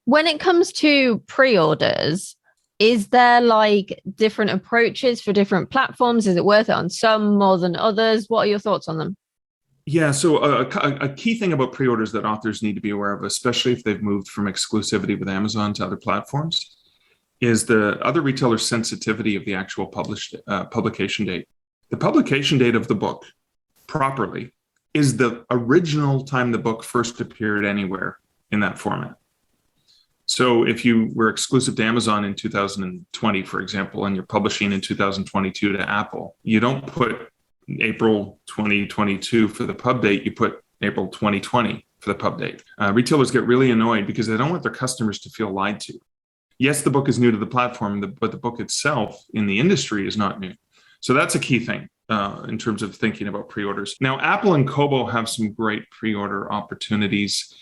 When it comes to pre-orders, is there like different approaches for different platforms? Is it worth it on some more than others? What are your thoughts on them? Yeah, so a key thing about pre-orders that authors need to be aware of, especially if they've moved from exclusivity with Amazon to other platforms, is the other retailer's sensitivity of the actual publication date. The publication date of the book properly is the original time the book first appeared anywhere in that format. So if you were exclusive to Amazon in 2020, for example, and you're publishing in 2022 to Apple, you don't put April 2022 for the pub date, you put April 2020 for the pub date. Retailers get really annoyed because they don't want their customers to feel lied to. Yes, the book is new to the platform, but the book itself in the industry is not new. So that's a key thing in terms of thinking about pre-orders. Now, Apple and Kobo have some great pre-order opportunities.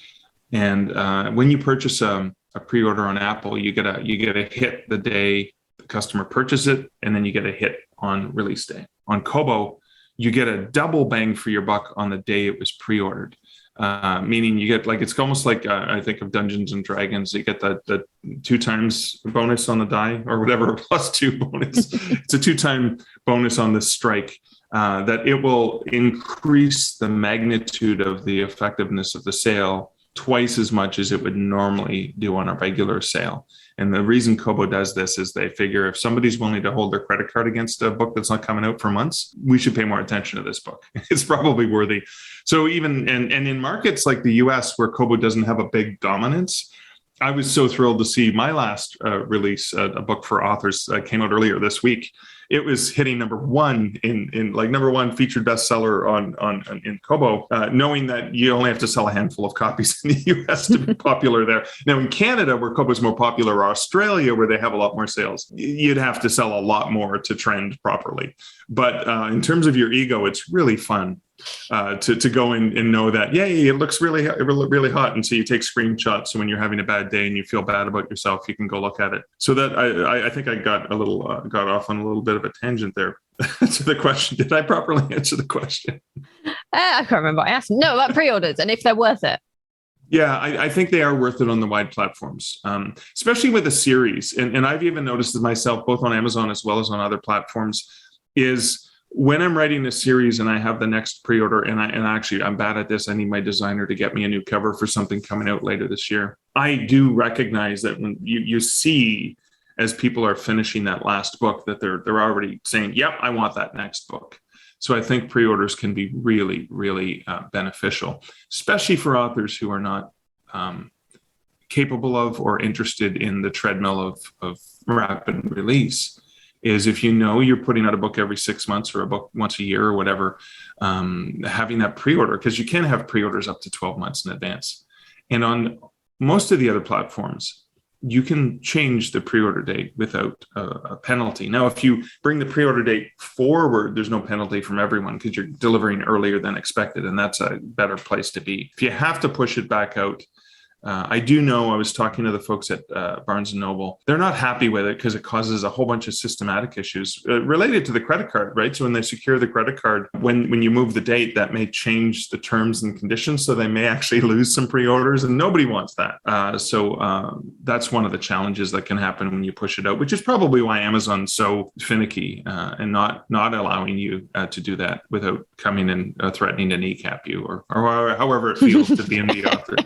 And when you purchase a pre-order on Apple, you get a hit the day the customer purchases it, and then you get a hit on release day. On Kobo, you get a double bang for your buck on the day it was pre-ordered. Meaning you get it's almost like I think of Dungeons and Dragons. You get the 2 times bonus on the die or whatever, +2 bonus. It's a 2-time bonus on the strike. That it will increase the magnitude of the effectiveness of the sale twice as much as it would normally do on a regular sale. And the reason Kobo does this is they figure if somebody's willing to hold their credit card against a book that's not coming out for months, we should pay more attention to this book. It's probably worthy. So even, and in markets like the US where Kobo doesn't have a big dominance, I was so thrilled to see my last release, a book for authors came out earlier this week. It was hitting number one in number one featured bestseller in Kobo, knowing that you only have to sell a handful of copies in the US to be popular there. Now in Canada, where Kobo is more popular, or Australia, where they have a lot more sales, you'd have to sell a lot more to trend properly. But in terms of your ego, it's really fun to go in and know that, yay, it looks really hot. And so you take screenshots. So when you're having a bad day and you feel bad about yourself, you can go look at it. So that I think I got got off on a little bit of a tangent there to the question. Did I properly answer the question? I can't remember what I asked. No, about pre-orders and if they're worth it. Yeah, I think they are worth it on the wide platforms, especially with a series. And I've even noticed it myself, both on Amazon as well as on other platforms, is when I'm writing a series and I have the next pre-order, and I'm bad at this, I need my designer to get me a new cover for something coming out later this year. I do recognize that when you see, as people are finishing that last book, that they're already saying, yep, I want that next book. So I think pre-orders can be really, really beneficial, especially for authors who are not capable of or interested in the treadmill of rapid release. Is if you know you're putting out a book every 6 months or a book once a year or whatever, having that pre-order, because you can have pre-orders up to 12 months in advance. And on most of the other platforms, you can change the pre-order date without a penalty. Now, if you bring the pre-order date forward, there's no penalty from everyone because you're delivering earlier than expected, and that's a better place to be. If you have to push it back out, I do know, I was talking to the folks at Barnes & Noble. They're not happy with it because it causes a whole bunch of systematic issues related to the credit card, right? So when they secure the credit card, when you move the date, that may change the terms and conditions. So they may actually lose some pre-orders, and nobody wants that. So that's one of the challenges that can happen when you push it out, which is probably why Amazon's so finicky and not allowing you to do that without coming and threatening to kneecap you or however it feels to be in the author.